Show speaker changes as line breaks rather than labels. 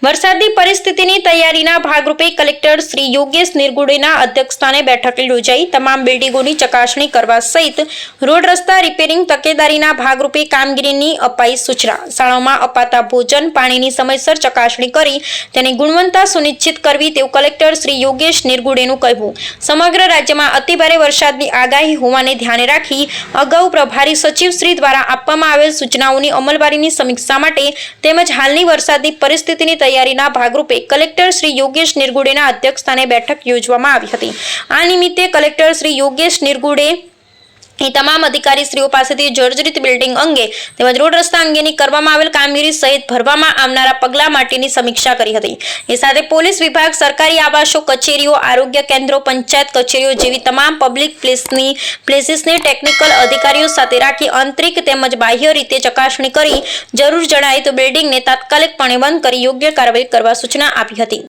વરસાદી પરિસ્થિતિની તૈયારીના ભાગરૂપે કલેક્ટર શ્રી યોગેશ નિરગુડેના અધ્યક્ષસ્થાને બેઠક યોજાઈ તમામ બિલ્ડિંગોની ચકાસણી કરવા સહિત રોડ રસ્તા રિપેરિંગ તકેદારીના ભાગરૂપે કામગીરીની અપાઈ સૂચના। શાળાઓમાં અપાતા ભોજન પાણીની સમયસર ચકાસણી કરી તેની ગુણવત્તા સુનિશ્ચિત કરવી તેવું કલેક્ટર શ્રી યોગેશ નિરગુડેનું કહેવું। સમગ્ર રાજ્યમાં અતિભારે વરસાદની આગાહી હોવાને ધ્યાને રાખી અગાઉ પ્રભારી સચિવ શ્રી દ્વારા આપવામાં આવેલ સૂચનાઓની અમલવારીની સમીક્ષા માટે તેમજ હાલની વરસાદની પરિસ્થિતિની તૈયારીના ભાગરૂપે કલેક્ટર શ્રી યોગેશ નિરગુડેના અધ્યક્ષસ્થાને બેઠક યોજવામાં આવી હતી। આ નિમિત્તે કલેક્ટર શ્રી યોગેશ નિરગુડે તમામ અધિકારીશ્રીઓ પાસેથી જર્જરિત બિલ્ડિંગ અંગે તેમજ રોડ રસ્તા અંગેની કરવામાં આવેલ કામગીરી સહિત ભરવામાં આવનારા પગલાં માટેની સમીક્ષા કરી હતી। એ સાથે પોલીસ વિભાગ, સરકારી આવાસો, કચેરીઓ, આરોગ્ય કેન્દ્રો, પંચાયત કચેરીઓ જેવી તમામ પબ્લિક પ્લેસીસની ટેકનિકલ અધિકારીઓ સાથે રાખી આંતરિક તેમજ બાહ્ય રીતે ચકાસણી કરી જરૂર જણાય તો બિલ્ડિંગને તાત્કાલિકપણે બંધ કરી યોગ્ય કાર્યવાહી કરવા સૂચના આપી હતી।